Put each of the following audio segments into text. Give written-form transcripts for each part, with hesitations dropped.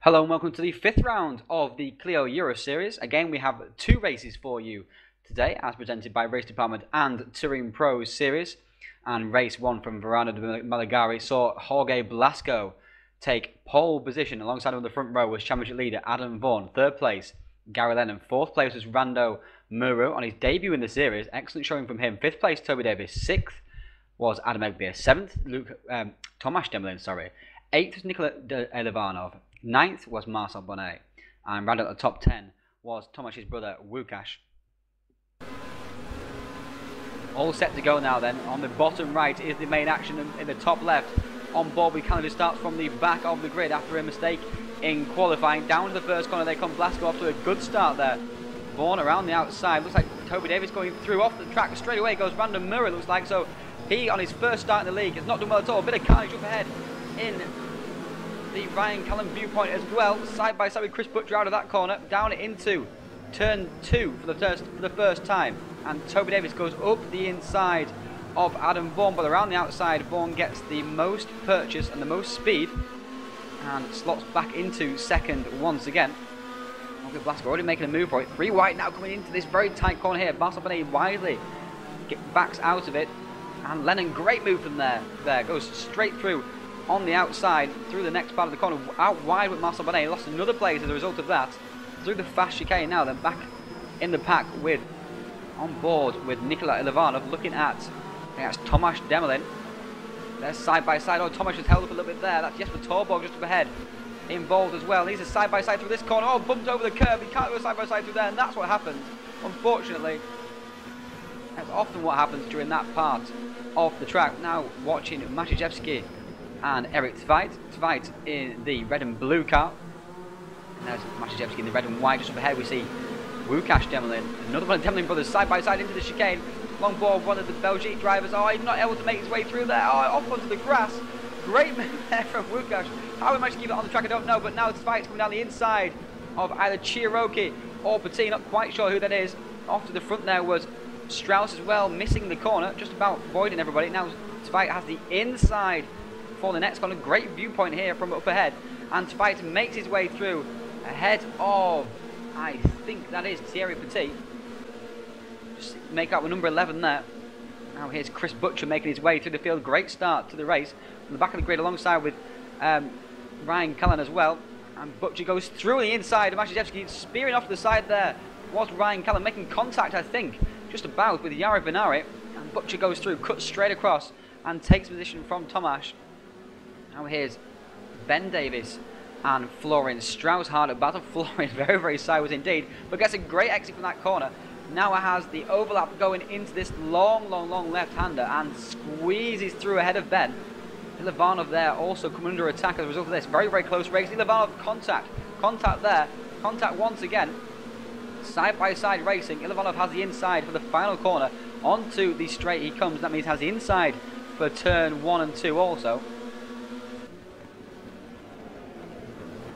Hello and welcome to the fifth round of the Clio Euro Series. Again, we have two races for you today, as presented by Race Department and TouringProSeries. And race one from Varano deMelegari saw Jorge Blasco take pole position. Alongside him on the front row was championship leader Adam Vaughan. Third place, Gary Lennon. Fourth place was Rando Muru on his debut in the series. Excellent showing from him. Fifth place, Toby Davis. Sixth was Adam Egbir. Seventh, Tomasz Demlin, sorry. Eighth was Nikola Elivanov. Ninth was Marcel Bonnet, and round out the top 10 was Tomasz's brother Łukasz. All set to go now then. On the bottom right is the main action. In the top left, on board with Canada starts from the back of the grid after a mistake in qualifying. Down to the first corner they come. Blasco off to a good start there. Vaughan around the outside. Looks like Toby Davis going through off the track. Straight away goes Random Mirror, looks like. So he, on his first start in the league, has not done well at all. A bit of carnage up ahead in the Ryan Callan viewpoint as well. Side by side with Chris Butcher out of that corner, down into turn 2 for the first time, and Toby Davis goes up the inside of Adam Vaughan, but around the outside Vaughan gets the most purchase and the most speed and slots back into second once again. Jorge Blasco already making a move for it. 3 wide now coming into this very tight corner here. Marcel Bonnet widely backs out of it, and Lennon, great move from there goes straight through on the outside through the next part of the corner, out wide with Marcel Bonnet. Lost another place as a result of that through the fast chicane. Now then back in the pack with on board with Nikola Elivanov, looking at, I think that's Tomasz Demlin. They're side by side. Oh, Tomasz has held up a little bit there. That's Jesper Torborg just up ahead, involved as well. And he's a side by side through this corner. Oh, bumped over the curb. He can't go side by side through there, and that's what happens. Unfortunately, that's often what happens during that part of the track. Now watching Maciejewski and Eric Tveit in the red and blue car. And there's Maciejewski in the red and white. Just up ahead we see Łukasz Demlin, another one of the Demlin brothers, side by side into the chicane. Long board, one of the Belgique drivers. Oh, he's not able to make his way through there. Oh, off onto the grass. Great move there from Łukasz. How he managed to keep it on the track, I don't know. But now Tveit's coming down the inside of either Cherokee or Petit. Not quite sure who that is. Off to the front there was Strauss as well, missing the corner, just about avoiding everybody. Now Tveit has the inside for the next corner. Great viewpoint here from up ahead, and Tveit makes his way through ahead of, I think that is Thierry Petit. Just make out with number 11 there. Now here's Chris Butcher making his way through the field. Great start to the race on the back of the grid alongside with Ryan Callan as well, and Butcher goes through the inside. Maciejewski spearing off to the side there was Ryan Callan, making contact I think just about with Jari Vinnari, and Butcher goes through, cuts straight across and takes position from Tomasz. Now here's Ben Davis and Florian Strauss hard at battle. Florian very, very sideways indeed, but gets a great exit from that corner. Now it has the overlap going into this long left-hander and squeezes through ahead of Ben. Elivanov there also coming under attack as a result of this. Very, very close race. Elivanov contact there, contact once again. Side by side racing. Elivanov has the inside for the final corner. Onto the straight he comes. That means he has the inside for turn 1 and 2 also.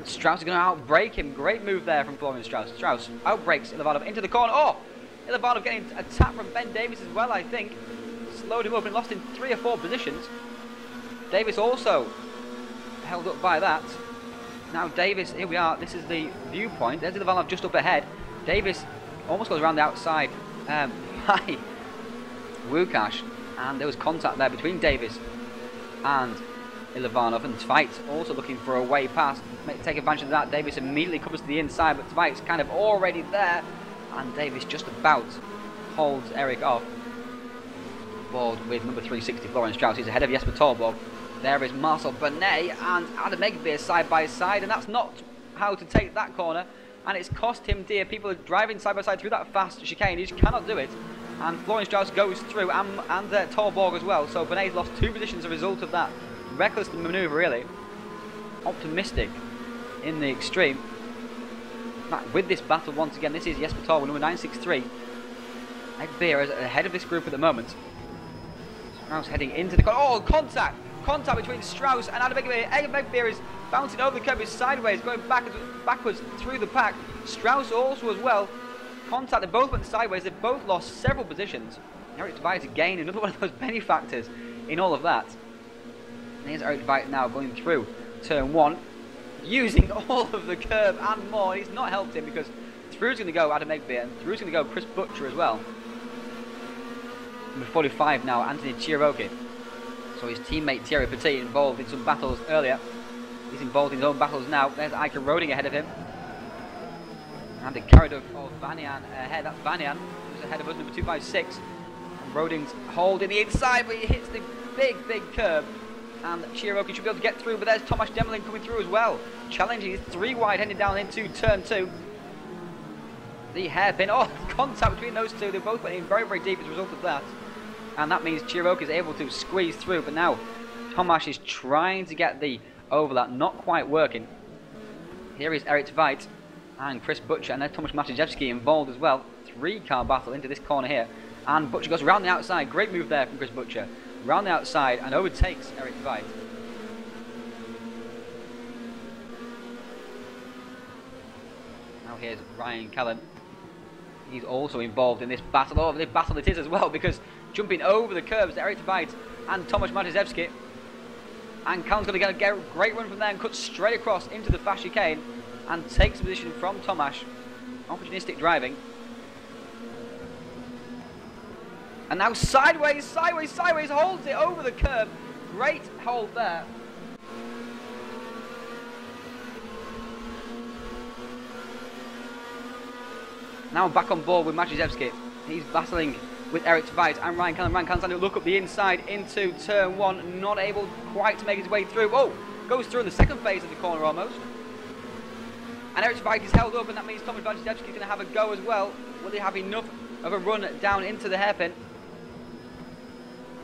Strauss is going to outbrake him. Great move there from Florian Strauss. Strauss outbrakes Elivanov into the corner. Oh! Elivanov getting a tap from Ben Davis as well, I think. Slowed him up and lost in 3 or 4 positions. Davis also held up by that. Now Davis, here we are. This is the viewpoint. There's Elivanov just up ahead. Davis almost goes around the outside by Łukasz. And there was contact there between Davis and Elivanov, and Tveit also looking for a way past. Take advantage of that. Davis immediately comes to the inside, but Tveit's kind of already there, and Davis just about holds Eric off. Board with number 360 Florian Strauss. He's ahead of Jesper Torborg. There is Marcel Bonnet and Adam Egbir side by side, and that's not how to take that corner, and it's cost him dear. People are driving side by side through that fast chicane. He just cannot do it, and Florian Strauss goes through, and Torborg as well. So Bonnet's lost 2 positions as a result of that. Reckless manoeuvre, really. Optimistic in the extreme. But with this battle once again, this is Jesper Torborg, number 963. Egbir is ahead of this group at the moment. Strauss heading into the corner. Oh, contact! Contact between Strauss and Adam Egbir. Egbir is bouncing over the curb, is sideways, going backwards through the pack. Strauss also as well. Contact, they both went sideways. They've both lost several positions. Eric Tveit again, another one of those benefactors in all of that. And here's Eric Tveit now going through turn 1. using all of the curb and more. He's not helped him because through's going to go deMelegari, and through's going to go Chris Butcher as well. Number 45 now, Anthony Cherokee. So his teammate Thierry Petit involved in some battles earlier. He's involved in his own battles now. There's Ike Roding ahead of him. And the carried of Vanian ahead. That's Vanian, who's ahead of us, number 256. And Roding's holding the inside, but he hits the big curb. And Cherokee should be able to get through, but there's Tomasz Demelin coming through as well. Challenging, he's 3 wide heading down into turn 2. The hairpin, contact between those two. They both went in very deep as a result of that. And that means Cherokee is able to squeeze through, but now Tomasz is trying to get the overlap, not quite working. Here is Eric Tveit and Chris Butcher, and there's Tomasz Maciejewski involved as well. 3-car battle into this corner here, and Butcher goes around the outside. Great move there from Chris Butcher. Round the outside and overtakes Eric Tveit. Now here's Ryan Callan. He's also involved in this battle. Oh, this battle it is as well, because jumping over the curbs, Eric Tveit and Tomasz Maciejewski. And Callan's going to get a great run from there and cut straight across into the fast chicane and takes position from Tomasz. Opportunistic driving. And now sideways, holds it over the curb. Great hold there. Now back on board with Maciejewski. He's battling with Eric Tveit and Ryan Callan. Ryan Callan's trying to look up the inside into turn 1. Not able quite to make his way through. Oh, goes through in the second phase of the corner almost. And Eric Tveit is held up, and that means Tomasz Maciejewski is going to have a go as well. Will he have enough of a run down into the hairpin?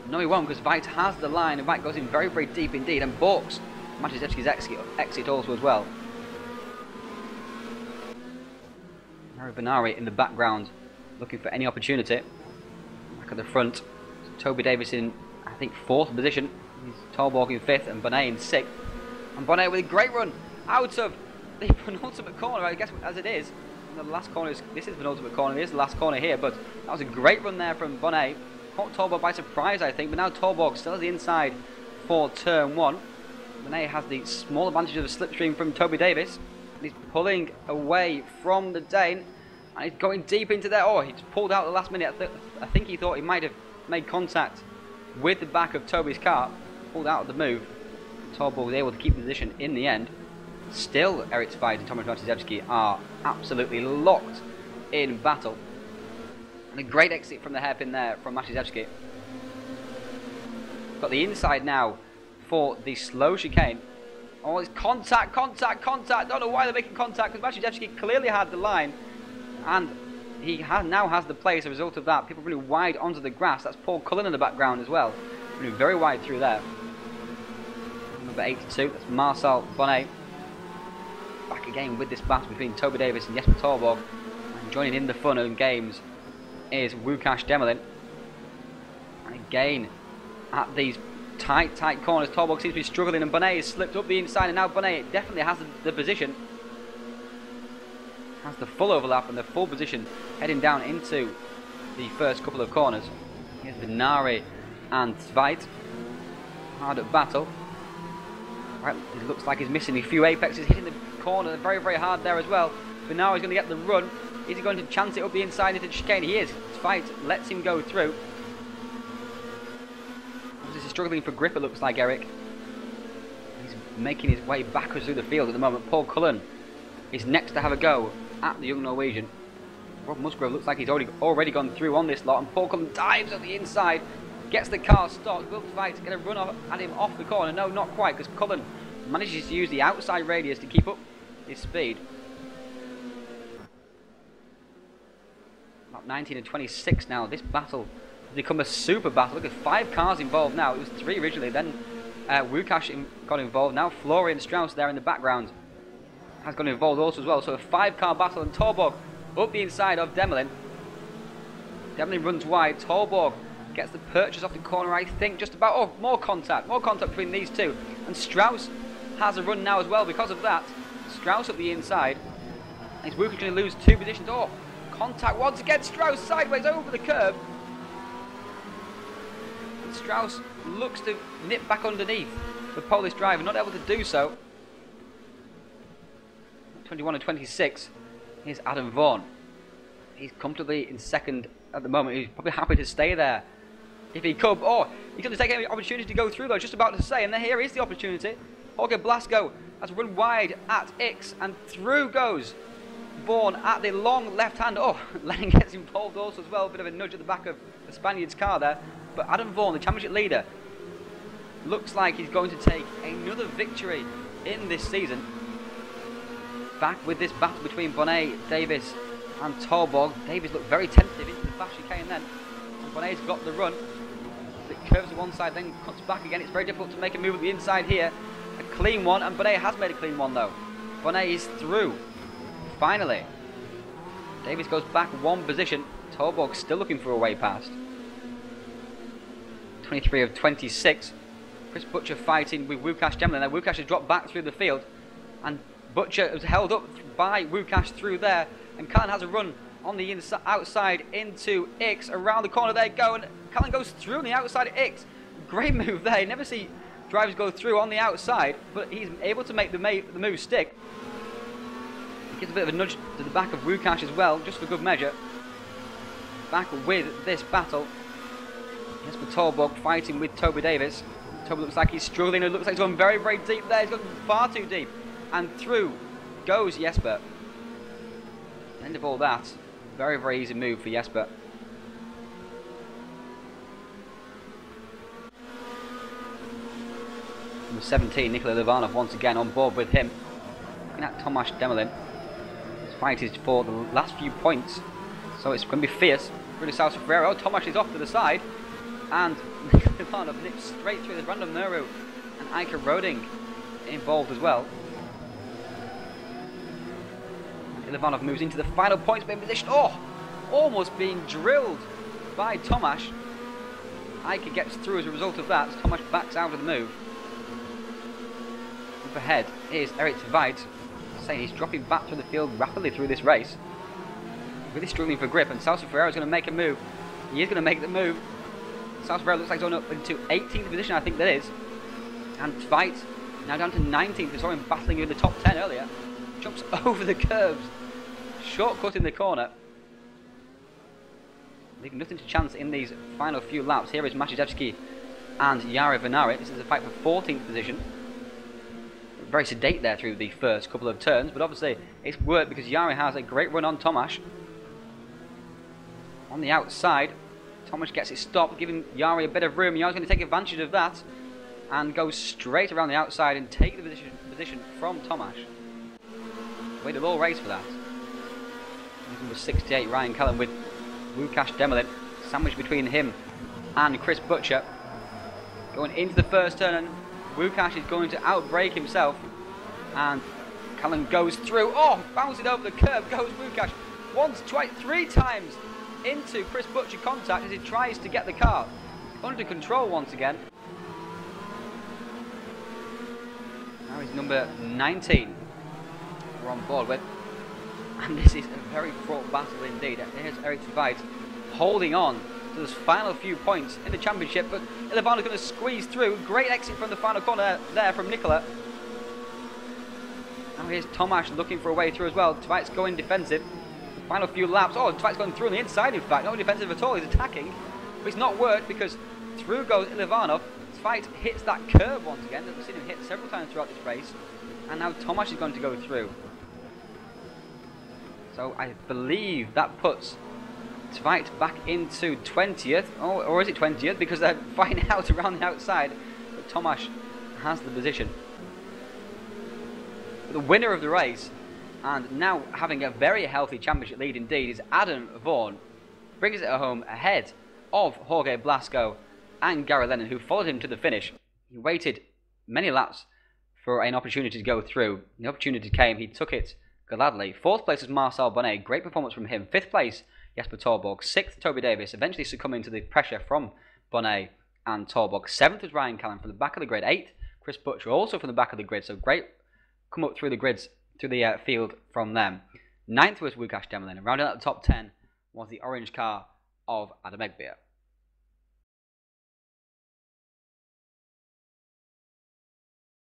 No, he won't, because Tveit has the line, and Tveit goes in very deep indeed and balks Maciejewski's exit also as well. Jari Vinnari in the background, looking for any opportunity. Back at the front, Toby Davis in, I think, 4th position. He's Torborg in 5th and Bonnet in 6th. And Bonnet with a great run out of the penultimate corner, I guess, as it is. The last corner is, this is the penultimate corner, it is the last corner here, but that was a great run there from Bonnet. Caught Torborg by surprise, I think, but now Torborg still has the inside for turn 1. Bonnet has the small advantage of the slipstream from Toby Davis. And he's pulling away from the Dane, and he's going deep into there. Oh, he's pulled out at the last minute. I think he thought he might have made contact with the back of Toby's car. Pulled out of the move. Torborg was able to keep the position in the end. Still, Eric Tveit and Tomasz Maciejewski are absolutely locked in battle. And a great exit from the hairpin there from Maciejewski. Got the inside now for the slow chicane. Oh, it's contact. Don't know why they're making contact, because Maciejewski clearly had the line, and he now has the play as a result of that. People running wide onto the grass. That's Paul Cullen in the background as well. Running very wide through there. Number 82, that's Marcel Bonnet. Back again with this battle between Toby Davis and Jesper Torborg. And joining in the fun and games is Łukasz Demelin. And again, at these tight corners, Torborg seems to be struggling, and Bonnet has slipped up the inside, and now Bonnet definitely has the position. Has the full overlap and the full position heading down into the first couple of corners. Here's Vinnari and Tveit. Hard at battle. Right, it looks like he's missing a few apexes, hitting the corner very hard there as well. Vinnari's going to get the run. Is he going to chance it up the inside into the chicane? He is. Tveit lets him go through. He's struggling for grip, it looks like, Eric. He's making his way backwards through the field at the moment. Paul Cullen is next to have a go at the young Norwegian. Rob Musgrove looks like he's already gone through on this lot, and Paul Cullen dives at the inside, gets the car stopped. Will Tveit get a run at him off the corner? No, not quite, because Cullen manages to use the outside radius to keep up his speed. About 19 and 26 now. This battle has become a super battle. Look at 5 cars involved now. It was 3 originally, then Łukasz got involved. Now Florian Strauss there in the background has got involved also as well. So a 5-car battle, and Torborg up the inside of Demelin. Demelin runs wide. Torborg gets the purchase off the corner, I think, just about. Oh, more contact between these two. And Strauss has a run now as well because of that. Strauss up the inside. Is Łukasz going to lose 2 positions? Oh, contact once again. Strauss sideways over the curb. And Strauss looks to nip back underneath the Polish driver, not able to do so. 21 and 26 is Adam Vaughan. He's comfortably in second at the moment. He's probably happy to stay there if he could. Oh, he's going to take any opportunity to go through, though. Just about to say, and here is the opportunity. Jorge Blasco has run wide at Ix, and through goes Vaughan at the long left hand. Oh, Lennon gets involved also as well. A bit of a nudge at the back of the Spaniard's car there. But Adam Vaughan, the championship leader, looks like he's going to take another victory in this season. Back with this battle between Bonnet, Davis and Torborg. Davis looked very tentative into the fast chicane then. And Bonnet's got the run. It curves to one side, then cuts back again. It's very difficult to make a move at the inside here. A clean one, and Bonnet has made a clean one though. Bonnet is through. Finally. Davis goes back one position. Torborg still looking for a way past. 23 of 26. Chris Butcher fighting with Wukash Demlin. Now Wukash has dropped back through the field, and Butcher is held up by Wukash through there, and Callan has a run on the outside into Ix. Around the corner they go, and Callan goes through on the outside of Ix. Great move there. You never see drivers go through on the outside, but he's able to make the move stick. He gives a bit of a nudge to the back of Wukash as well, just for good measure. Back with this battle. Jesper Torborg fighting with Toby Davis. Toby looks like he's struggling. It looks like he's gone very, very deep there. He's gone far too deep. And through goes Jesper. End of all that. Very, very easy move for Jesper. Number 17, Nikola Livanov once again on board with him. Looking at Tomasz Demelin. This fight is for the last few points, so it's going to be fierce. Really South Ferrero. Tomasz is off to the side. And Livanov nips straight through the random Nuru, and Ika Roding involved as well. Livanov moves into the final points being position. Oh! Almost being drilled by Tomasz. Ika gets through as a result of that. Tomasz backs out of the move. Up ahead is Erik Tveit, saying he's dropping back to the field rapidly through this race. Really struggling for grip, and Celso Ferreira is going to make a move. He is going to make the move. Celso Ferreira looks like he's going up into 18th position, I think that is. And Tveit now down to 19th. We saw him battling in the top 10 earlier. Jumps over the curves. Shortcut in the corner. Leaving nothing to chance in these final few laps. Here is Maciejewski and Jari Vinnari. This is a fight for 14th position. Very sedate there through the first couple of turns, but obviously it's worked because Jari has a great run on Tomasz. On the outside, Tomasz gets it stopped, giving Jari a bit of room. Jari's going to take advantage of that and go straight around the outside and take the position from Tomasz. Waited all race for that. Number 68, Ryan Callan with Wukash Demelin, sandwiched between him and Chris Butcher. Going into the first turn, and Wukash is going to outbrake himself, and Callan goes through. Oh, bouncing over the curb goes Wukash. Once, twice, three times into Chris Butcher contact as he tries to get the car under control once again. Now he's number 19 we're on board with, and this is a very fraught battle indeed. Here's Erik Tveit holding on to those final few points in the championship, but Ilivano's going to squeeze through. Great exit from the final corner there from Nikola. Now here's Tomasz looking for a way through as well. Tveit's going defensive. The final few laps. Oh, Tveit's going through on the inside, in fact. Not defensive at all. He's attacking. But it's not worked because through goes Ilivanov. Tveit hits that curve once again. We've seen him hit several times throughout this race. And now Tomasz is going to go through. So I believe that puts Tveit back into 20th, or is it 20th? Because they're fighting out around the outside, but Tomasz has the position. But the winner of the race, and now having a very healthy championship lead indeed, is Adam Vaughan. Brings it home ahead of Jorge Blasco and Gary Lennon, who followed him to the finish. He waited many laps for an opportunity to go through. The opportunity came, he took it gladly. 4th place was Marcel Bonnet, great performance from him. 5th place, Jesper Torborg. 6th, Toby Davis, eventually succumbing to the pressure from Bonnet and Torborg. 7th was Ryan Callan from the back of the grid. 8th, Chris Butcher, also from the back of the grid. So great come up through the grids, through the field from them. 9th was Wukash Demelin. And rounding out the top 10 was the orange car of Adam Egbia.